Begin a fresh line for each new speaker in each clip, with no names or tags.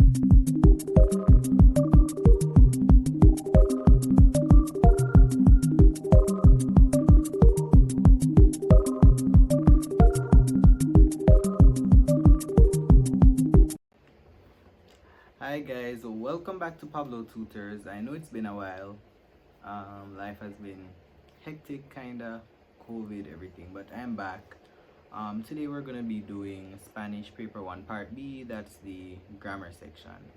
Hi guys, welcome back to Pablo Tutors. I know it's been a while. Life has been hectic, kinda, COVID, everything, but I'm back. Today we're gonna be doing Spanish Paper 1 Part B. That's the grammar section.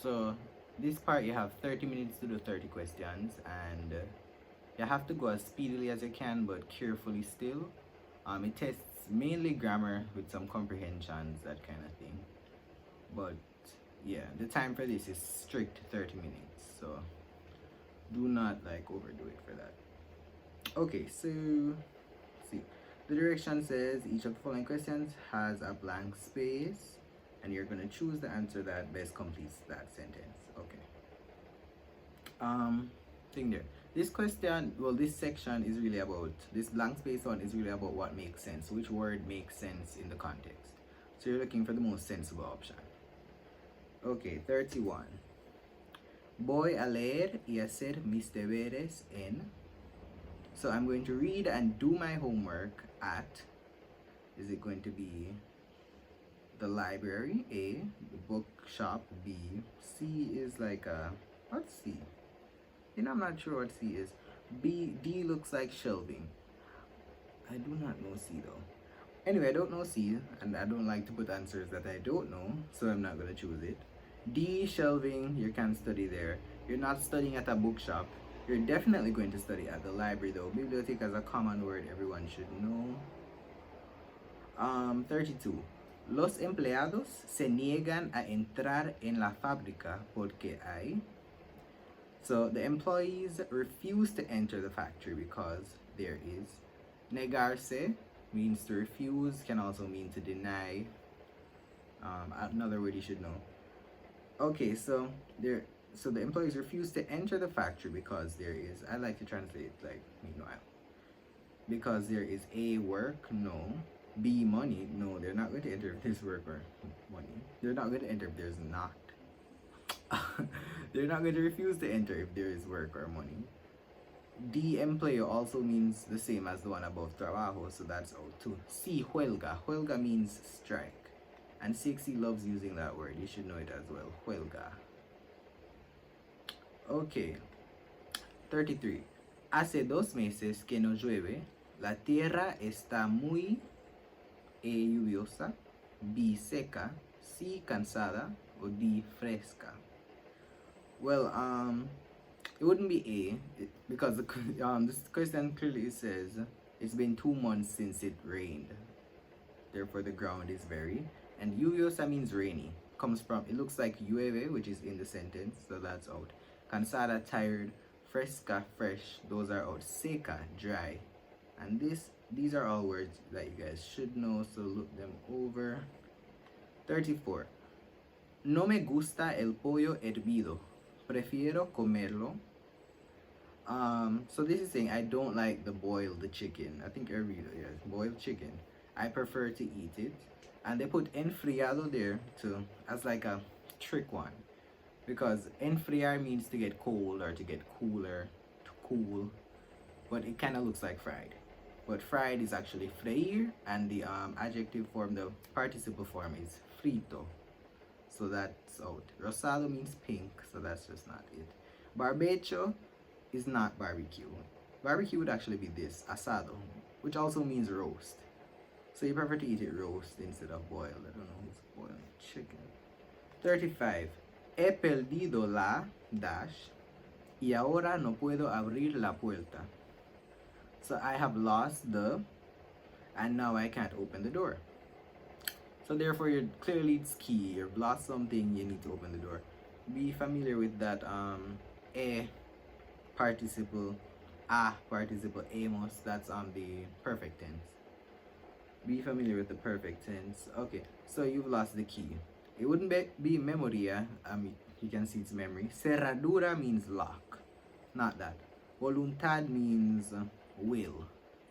So this part you have 30 minutes to do 30 questions, and you have to go as speedily as you can, but carefully still. It tests mainly grammar with some comprehensions, that kind of thing. But yeah, the time for this is strict 30 minutes, so do not overdo it for that. Okay, so see, the direction says each of the following questions has a blank space, and you're going to choose the answer that best completes that sentence. Okay, thing there, this question, well, this section is really about, this blank space one is really about what makes sense, which word makes sense in the context. So you're looking for the most sensible option. Okay, 31. Voy a leer y hacer mis deberes en. So I'm going to read and do my homework at. Is it going to be the library? A. The bookshop. B. C is like a. What's C? I'm not sure what C is. B. D looks like shelving. I do not know C though. Anyway, I don't know C, and I don't like to put answers that I don't know, so I'm not going to choose it. D, shelving, you can study there. You're not studying at a bookshop. You're definitely going to study at the library though. Biblioteca is a common word everyone should know. 32. Los empleados se niegan a entrar en la fábrica porque hay. So the employees refuse to enter the factory because there is. Negarse means to refuse, can also mean to deny. Another word you should know. Okay, so the employees refuse to enter the factory because there is, I like to translate like meanwhile. Because there is A, work, no. B, money, no, they're not going to enter if there's work or money. They're not going to enter if there's not. They're not going to refuse to enter if there is work or money. D, empleo, also means the same as the one above, trabajo, so that's out too. C, huelga. Huelga means strike. And CXC loves using that word. You should know it as well. Huelga. Okay. 33. Hace 2 meses que no llueve. La tierra está muy lluviosa. B, seca. C, cansada. Or D, fresca. Well, it wouldn't be A because this question clearly says it's been 2 months since it rained. Therefore, the ground is very. And lluviosa means rainy. Comes from, it looks like llueve, which is in the sentence, so that's out. Cansada, tired. Fresca, fresh. Those are out. Seca, dry. And these are all words that you guys should know, so look them over. 34. No me gusta el pollo hervido. Prefiero comerlo. So this is saying I don't like the chicken. I think hervido, yes, boiled chicken. I prefer to eat it. And they put enfriado there too as like a trick one, because enfriar means to get cold or to get cooler, to cool, but it kind of looks like fried. But fried is actually freír, and the adjective form, the participle form, is frito. So that's out. Rosado means pink, so that's just not it. Barbecho is not barbecue. Barbecue would actually be this, asado, which also means roast. So you prefer to eat it roast instead of boiled. I don't know who's boiling chicken. 35. He perdido la dash y ahora no puedo abrir la puerta. So I have lost the, and now I can't open the door. So therefore, clearly it's key. You've lost something, you need to open the door. Be familiar with that a participle, amos. That's on the perfect tense. Be familiar with the perfect tense. Okay, so you've lost the key. It wouldn't be memoria. You can see it's memory. Cerradura means lock, not that. Voluntad means will,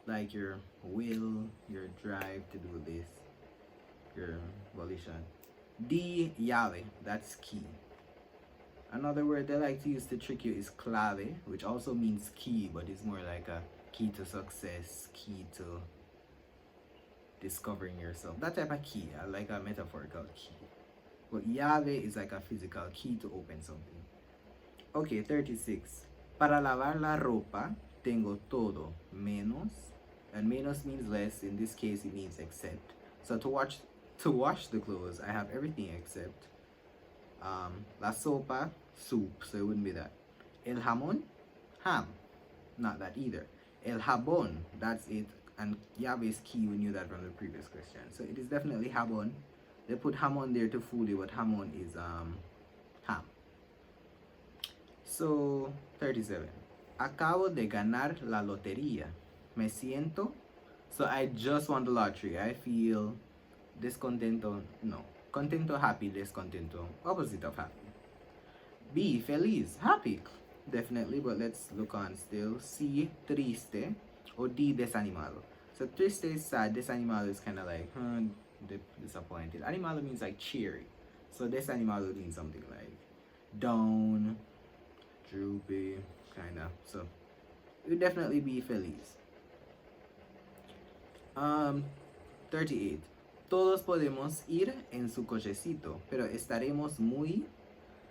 like your will, your drive to do this, your volition. D, llave, that's key. Another word they like to use to trick you is clave, which also means key, but it's more like a key to success, key to discovering yourself. That type of key, I like a metaphorical key. But llave is like a physical key to open something. Okay, 36. Para lavar la ropa, tengo todo menos. And menos means less. In this case, it means except. So to wash the clothes, I have everything except la sopa, soup. So it wouldn't be that. El jamón, ham. Not that either. El jabón, that's it. And llave is key. We knew that from the previous question. So it is definitely jabón. They put jamón there to fool you, but jamón is ham. So 37. Acabo de ganar la lotería. Me siento. So I just won the lottery. I feel descontento. No. Contento, happy, descontento. Opposite of happy. B, feliz, happy. Definitely, but let's look on still. C, triste. Or D, desanimado. So triste is sad. Desanimado is kind of like disappointed. Animado means like cheery. So desanimado means something like down, droopy, kind of. So it would definitely be feliz. 38. Todos podemos ir en su cochecito, pero estaremos muy.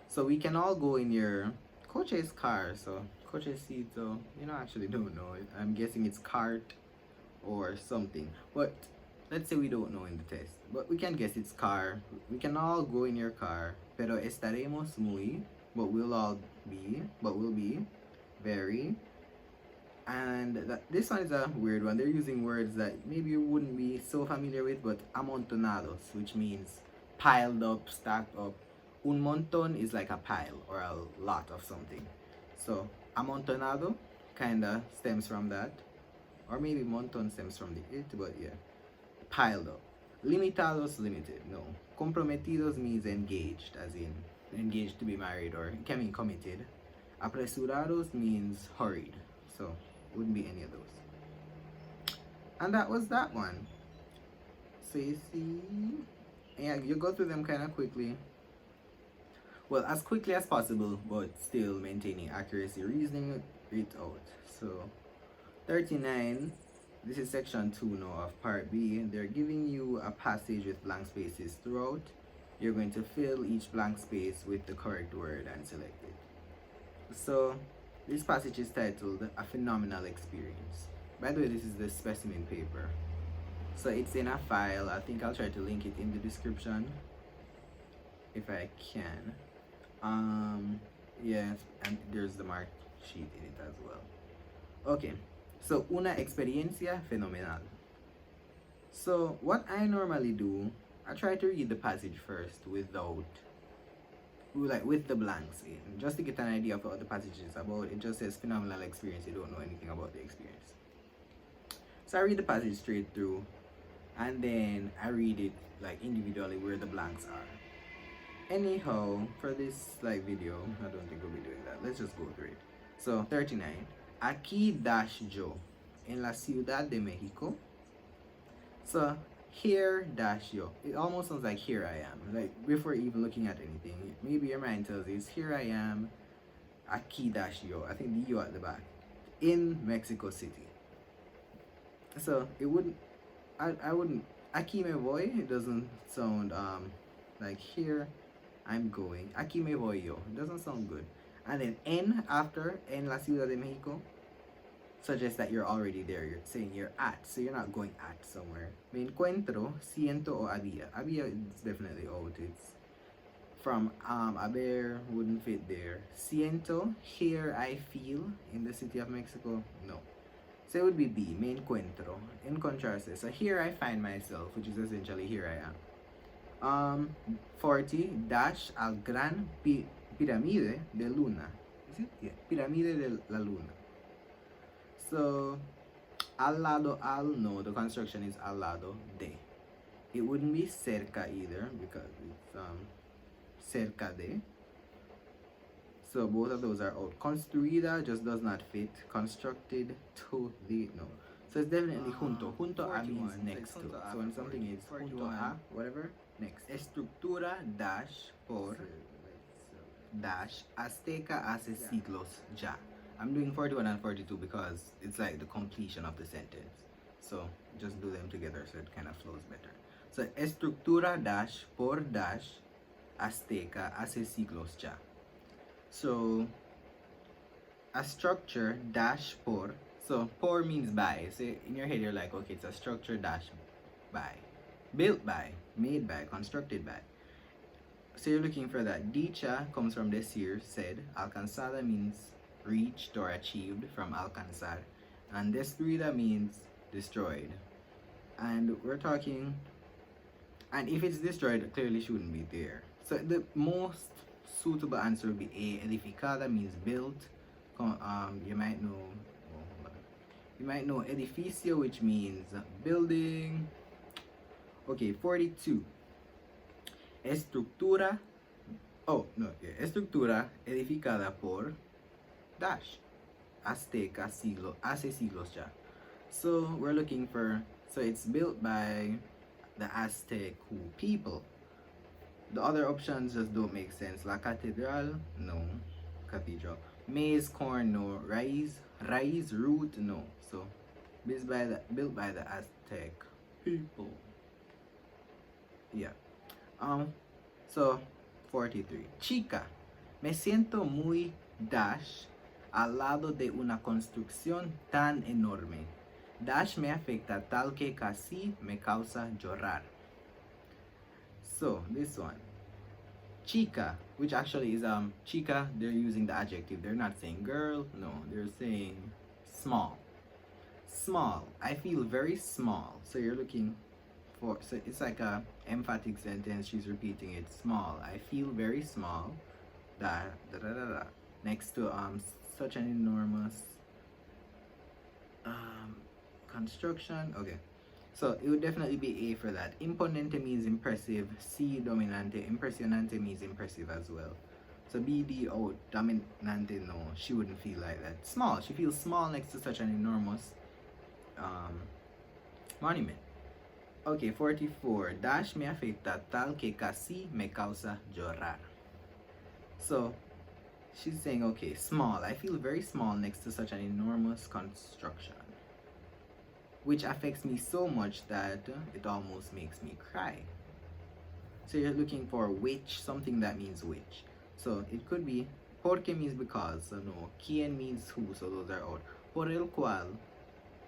So we can all go in your coche is car, so cochecito. Actually don't know. I'm guessing it's cart or something. But let's say we don't know in the test. But we can guess it's car. We can all go in your car, pero estaremos muy. But we'll be very. And this one is a weird one. They're using words that maybe you wouldn't be so familiar with, but amontonados, which means piled up, stacked up. Un montón is like a pile or a lot of something. So amontonado kind of stems from that. Or maybe montón stems from the it, but yeah. Piled up. Limitados, limited. No. Comprometidos means engaged, as in engaged to be married, or it can mean committed. Apresurados means hurried. So wouldn't be any of those. And that was that one. So you see, yeah, you go through them kind of quickly. Well, as quickly as possible, but still maintaining accuracy, reasoning it out. So 39, this is section 2 now of part B. They're giving you a passage with blank spaces throughout. You're going to fill each blank space with the correct word and select it. So this passage is titled A Phenomenal Experience. By the way, this is the specimen paper. So it's in a file. I think I'll try to link it in the description if I can. Yeah, and there's the mark sheet in it as well. Okay, so una experiencia fenomenal. So what I normally do, I try to read the passage first with the blanks in, just to get an idea of what the passage is about. It just says phenomenal experience. You don't know anything about the experience. So I read the passage straight through, and then I read it like individually where the blanks are. Anyhow, for this video, I don't think we'll be doing that. Let's just go through it. So 39. Aquí dash yo, en la Ciudad de México. So here dash yo. It almost sounds like here I am. Like before even looking at anything. Maybe your mind tells you it's here I am. Aquí dash yo. I think the yo at the back. In Mexico City. So it wouldn't. I wouldn't. Aquí me voy. It doesn't sound like here I'm going. Aquí me voy yo. It doesn't sound good. And then en after en la Ciudad de México suggests that you're already there. You're saying you're at, so you're not going at somewhere. Me encuentro, siento o había. Había is definitely out. It's from haber wouldn't fit there. Siento, here I feel in the city of Mexico. No. So it would be B, me encuentro. Encontrarse. So here I find myself, which is essentially here I am. 40 dash al gran pirámide de luna. Is it? Yeah, pirámide de la luna. So al lado al, no, the construction is al lado de. It wouldn't be cerca either because it's cerca de. So both of those are out. Construida just does not fit. Constructed to the, no. So it's definitely junto. Junto a means next to. So when something is junto a, whatever, Next, estructura dash por dash azteca hace siglos ya. I'm doing 41 and 42 because it's like the completion of the sentence. So just do them together so it kind of flows better. So estructura dash por dash azteca hace siglos ya. So a structure dash por, so por means by. So in your head you're like, okay, it's a structure dash by, built by, made by, constructed by. So you're looking for that. Dicha comes from decir, said. Alcanzada means reached or achieved, from alcanzar. And destruida means destroyed. And we're talking, and if it's destroyed, it clearly shouldn't be there. So the most suitable answer would be A. Edificada means built. You might know, you might know edificio, which means building. Okay, 42. Estructura, estructura edificada por dash azteca hace siglos ya. So we're looking for, so it's built by the Aztec people. The other options just don't make sense. La catedral, no. Cathedral. Maize, corn, no. Raíz, root, no. So built by the Aztec people. Yeah. So 43. Chica, me siento muy dash al lado de una construcción tan enorme. Dash me afecta tal que casi me causa llorar. So this one, chica, which actually is chica, they're using the adjective. They're not saying girl, no, they're saying small. Small. I feel very small. So you're looking for, so it's like a emphatic sentence. She's repeating it. Small. I feel very small. Da da da da da. Next to such an enormous construction. Okay. So it would definitely be A for that. Imponente means impressive. C dominante. Impressionante means impressive as well. So BD, oh, dominante, no, she wouldn't feel like that. Small. She feels small next to such an enormous monument. Okay, 44. Dash me afecta tal que casi me causa llorar. So she's saying, okay, small. I feel very small next to such an enormous construction, which affects me so much that it almost makes me cry. So you're looking for which, something that means which. So it could be porque means because, so no. Quien means who, so those are out. Por el cual,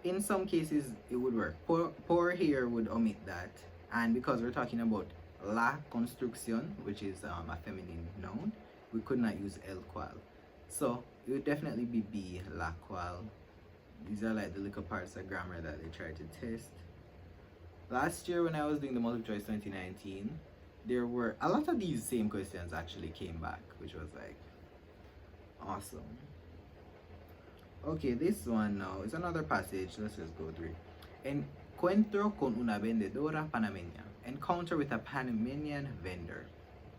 in some cases it would work. Por here would omit that, and because we're talking about la construcción, which is a feminine noun, we could not use el cual. So it would definitely be B, la cual. These are like the little parts of grammar that they try to test. Last year when I was doing the multiple choice 2019, there were a lot of these same questions actually came back, which was like awesome. Okay, this one now is another passage. Let's just go through. Encuentro con una vendedora panameña. Encounter with a Panamanian vendor.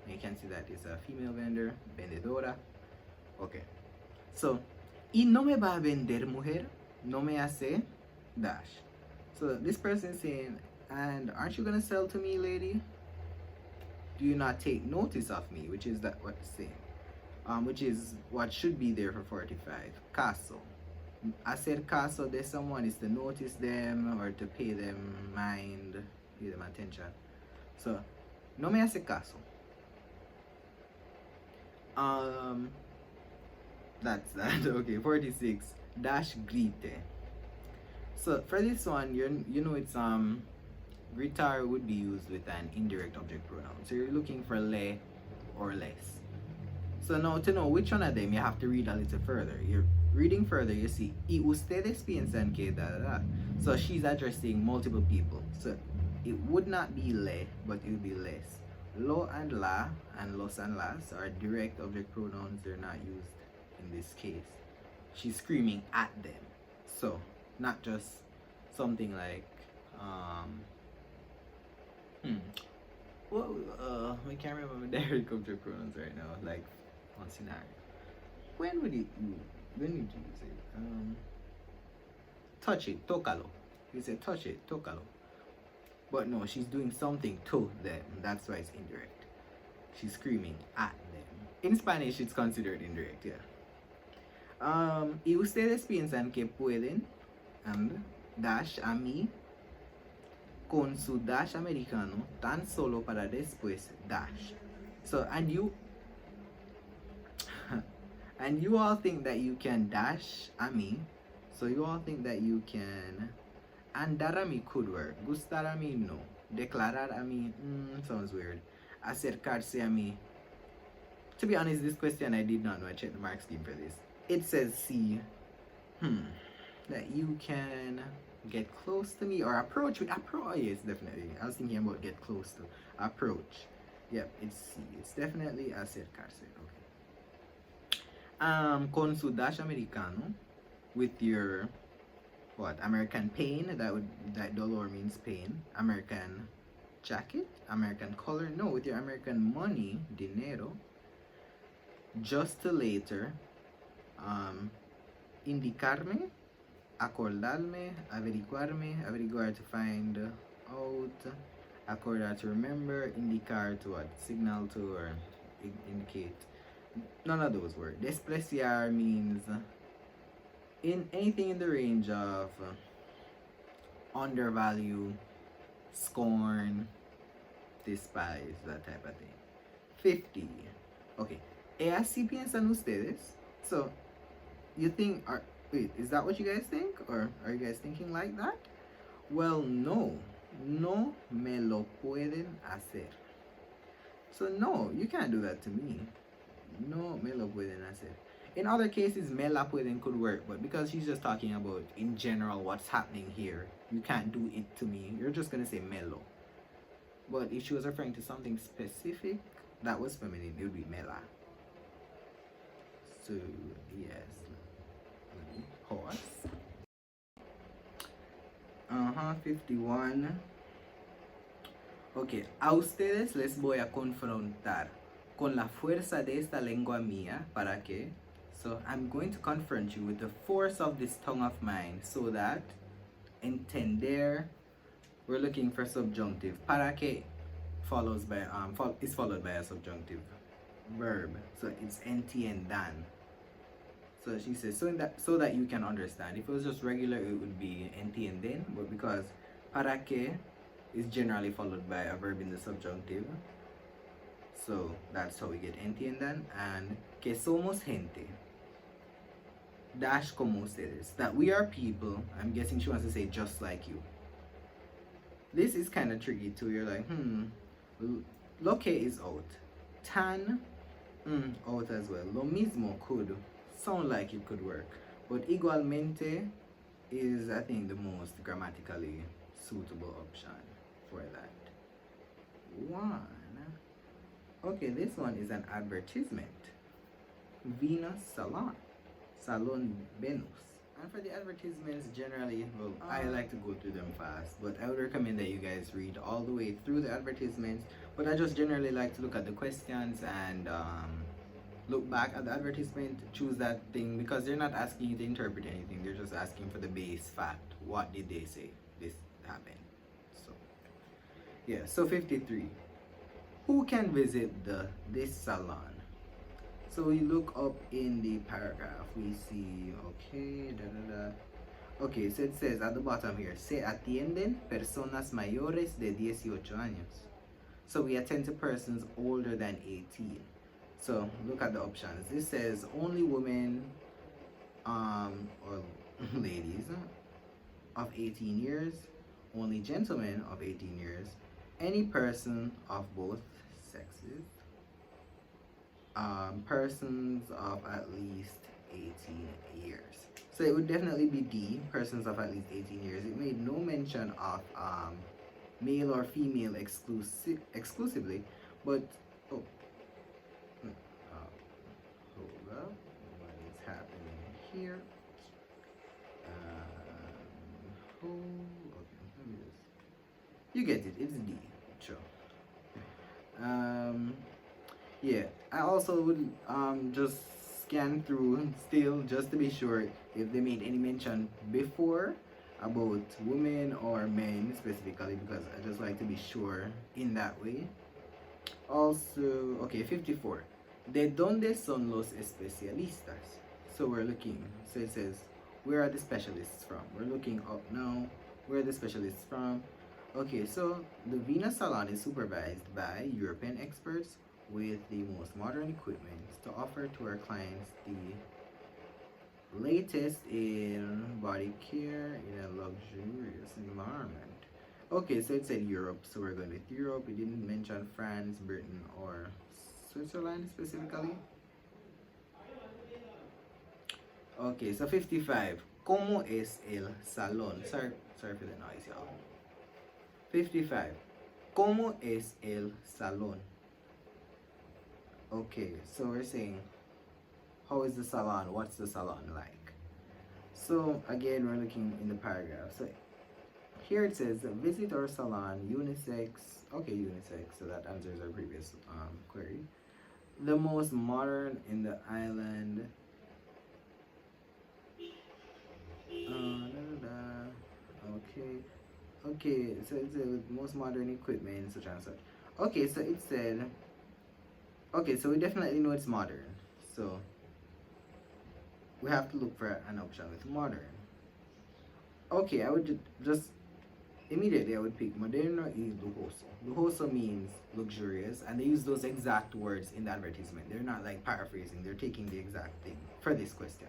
And you can see that it's a female vendor, vendedora. Okay. So, y no me va a vender mujer, no me hace dash. So this person is saying, and aren't you gonna sell to me, lady? Do you not take notice of me? Which is that what it's saying. Which is what should be there for 45. Caso. Hacer caso de someone is to notice them or to pay them mind, pay them attention. So, no me hace caso. That's that. Okay, 46. Dash grite. So for this one, you know it's gritar would be used with an indirect object pronoun. So you're looking for le or less. So now to know which one of them, you have to read a little further. You're reading further, you see, y ustedes piensan que da da da. So she's addressing multiple people. So it would not be le, but it would be less. Lo and la and los and las are direct object pronouns. They're not used in this case. She's screaming at them. So not just something like well, I can't remember the direct object pronouns right now. Like one scenario. When would you use it? Touch it, tócalo. You say touch it, tócalo. But no, she's doing something to them. That's why it's indirect. She's screaming at them. In Spanish, it's considered indirect, yeah. Y ustedes piensan que pueden and dash a mí con su dash americano tan solo para después dash. So, and you all think that you can dash a mí. So you all think that you can andar a mí could work. Gustar a mí no. Declarar a mí sounds weird. Acercarse a mí. To be honest, this question I did not know. I checked the mark scheme for this. It says C. That you can get close to me or approach me. Yes, definitely. I was thinking about get close to. Approach. Yep, it's C. It's definitely acercarse. Okay. Con su dash americano, with your what? American pain. That dollar means pain. American jacket. American color. No, with your American money, dinero. Just to later. Indicarme, acordarme, averiguar to find out, acordar to remember, indicar to what? Signal to or indicate. None of those words. Despreciar means in anything in the range of undervalue, scorn, despise, that type of thing. 50. Okay. Así piensan ustedes. So, you think, wait, is that what you guys think? Or are you guys thinking like that? Well, no. No me lo pueden hacer. So, no, you can't do that to me. No me lo pueden hacer. In other cases, me la pueden could work, but because she's just talking about, in general, what's happening here, you can't do it to me. You're just going to say me lo. But if she was referring to something specific, that was feminine, it would be me la. So, yes. Let me pause. 51. Ok, a ustedes les voy a confrontar con la fuerza de esta lengua mía. ¿Para qué? So, I'm going to confront you with the force of this tongue of mine so that entender, we're looking for subjunctive. ¿Para qué? Is followed by a subjunctive verb. So, it's entiendan. So she says, so that you can understand. If it was just regular, it would be entienden, but because para qué is generally followed by a verb in the subjunctive, so that's how we get entiendan. And que somos gente, dash como ustedes, that we are people. I'm guessing she wants to say just like you. This is kind of tricky too. You're like, lo que is out, tan, out as well. Lo mismo could sound like it could work, but igualmente is, I think, the most grammatically suitable option for that one. Okay, this one is an advertisement. Venus Salon Venus. And for the advertisements, generally, well, I like to go through them fast, but I would recommend that you guys read all the way through the advertisements. But I just generally like to look at the questions and look back at the advertisement, choose that thing, because they're not asking you to interpret anything, they're just asking for the base fact. What did they say? This happened. So yeah, so 53. Who can visit this salon? So we look up in the paragraph, we see, okay, okay, so it says at the bottom here, se atienden personas mayores de 18 años. So we attend to persons older than 18. So look at the options. This says only women or ladies of 18 years, only gentlemen of 18 years, any person of both sexes, persons of at least 18 years. So it would definitely be D, persons of at least 18 years. It made no mention of male or female exclusively, but hold up, what is happening here? Okay, let me just, you get it, it's D, sure. Yeah, I also would just scan through still just to be sure if they made any mention before about women or men specifically, because I just like to be sure in that way. Also, okay, 54. ¿De dónde son los especialistas? So we're looking. So it says, where are the specialists from? We're looking up now. Where are the specialists from? Okay, so the Venus Salon is supervised by European experts with the most modern equipment to offer to our clients the latest in body care in a luxurious environment. Okay, so it said Europe, so we're going with Europe. It didn't mention France, Britain, or Switzerland specifically. Okay, so 55. ¿Cómo es el salón? Sorry for the noise, y'all. 55. ¿Cómo es el salón? Okay, so we're saying, how is the salon? What's the salon like? So again, we're looking in the paragraph. So here it says, visit our salon, unisex. Okay, unisex, so that answers our previous query. The most modern in the island. Okay, so it's the most modern equipment, such and such. Okay, so it said, okay, so we definitely know it's modern. So we have to look for an option with modern. Okay, I would just immediately I would pick moderno y lujoso. Lujoso means luxurious, and they use those exact words in the advertisement. They're not like paraphrasing, they're taking the exact thing for this question.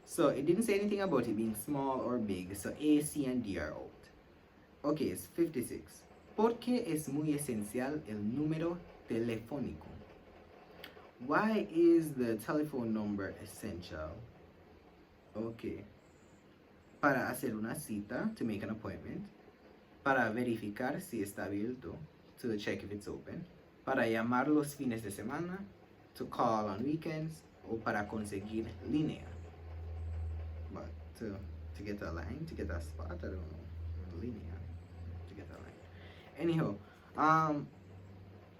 So it didn't say anything about it being small or big, so A, C, and D are out. Okay, it's 56. ¿Por qué es muy esencial el número telefónico? Why is the telephone number essential? Okay. Para hacer una cita, to make an appointment. Para verificar si está abierto, to check if it's open. Para llamar los fines de semana, to call on weekends. O para conseguir línea. But to get a line, to get a spot, I don't know. Línea. To get a line. Anyhow,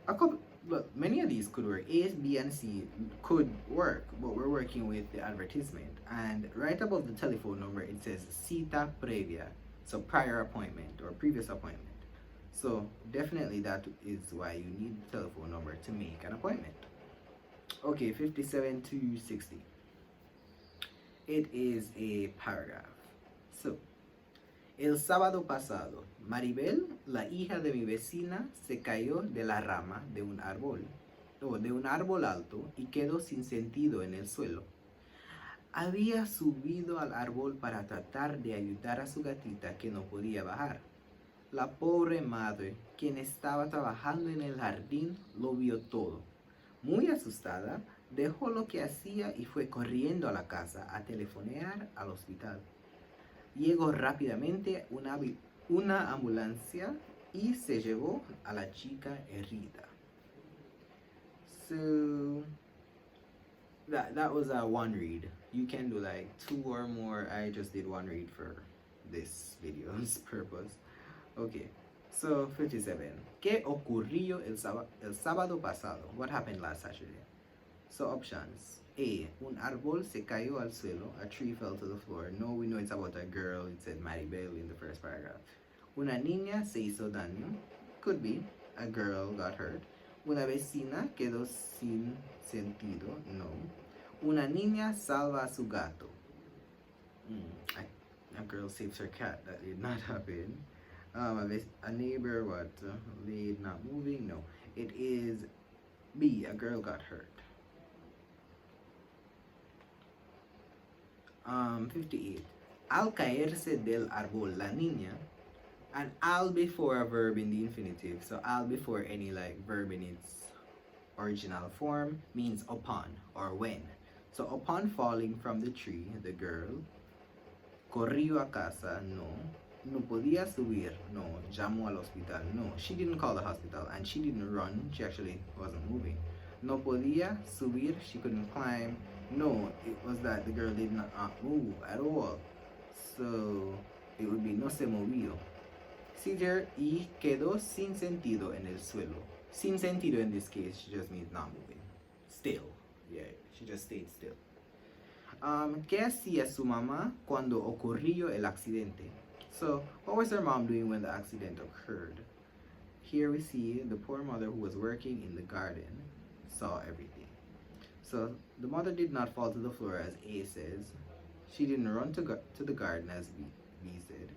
a couple, but many of these could work. A, B, and C could work, but we're working with the advertisement. And right above the telephone number, it says cita previa, so prior appointment or previous appointment. So definitely that is why you need the telephone number to make an appointment. Okay, 57 to 60. It is a paragraph. So, el sábado pasado, Maribel, la hija de mi vecina, se cayó de la rama de un árbol alto y quedó sin sentido en el suelo. Había subido al árbol para tratar de ayudar a su gatita que no podía bajar. La pobre madre, quien estaba trabajando en el jardín, lo vio todo. Muy asustada, dejó lo que hacía y fue corriendo a la casa a telefonear al hospital. Llegó rápidamente una ambulancia y se llevó a la chica herida. So that was a one read. You can do like two or more. I just did one read for this video's purpose. Okay, so 57. ¿Qué ocurrió el sábado pasado? What happened last Saturday? So options. A. Un árbol se cayó al suelo. A tree fell to the floor. No, we know it's about a girl. It said Maribel in the first paragraph. Una niña se hizo daño. Could be. A girl got hurt. Una vecina quedó sin sentido. No. Una niña salva a su gato. A girl saves her cat. That did not happen. A neighbor, laid not moving. No. It is B. A girl got hurt. 58. Al caerse del árbol la niña. And al before a verb in the infinitive. So al before any like verb in its original form means upon or when. So upon falling from the tree, the girl corrió a casa. No. No podía subir. No. Llamó al hospital. No. She didn't call the hospital and she didn't run. She actually wasn't moving. No podía subir. She couldn't climb. No, it was that the girl did not move at all. So it would be no se movió. See there, y quedó sin sentido en el suelo. Sin sentido in this case, she just means not moving. Still. Yeah, she just stayed still. ¿Qué hacía su mamá cuando ocurrió el accidente? So, what was her mom doing when the accident occurred? Here we see the poor mother who was working in the garden saw everything. So, the mother did not fall to the floor as A says. She didn't run to the garden as B said.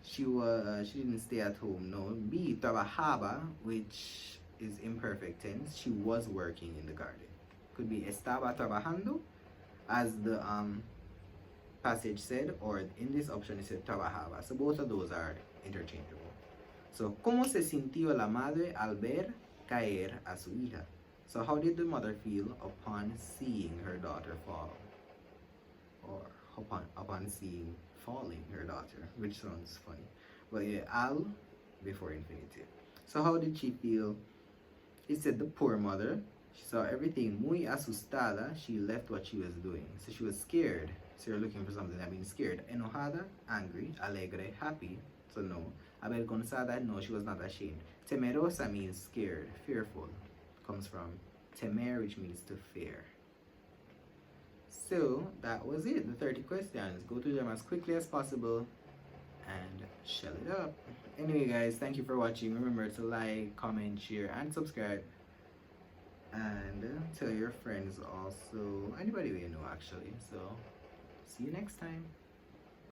She didn't stay at home. No. B, trabajaba, which is imperfect tense. She was working in the garden. Could be estaba trabajando, as the passage said, or in this option it said trabajaba. So both of those are interchangeable. So, ¿cómo se sintió la madre al ver caer a su hija? So, how did the mother feel upon seeing her daughter fall? Or upon seeing falling her daughter, which sounds funny. But yeah, al before infinitive. So, how did she feel? It said the poor mother. She saw everything muy asustada. She left what she was doing. So, she was scared. So, you're looking for something that means scared. Enojada, angry. Alegre, happy. So, no. Avergonzada, no, she was not ashamed. Temerosa means scared, fearful. Comes from temer, which means to fear. So that was it, the 30 questions. Go through them as quickly as possible and shell it up. Anyway, guys, thank you for watching. Remember to like, comment, share, and subscribe. And tell your friends also, anybody you know actually. So see you next time.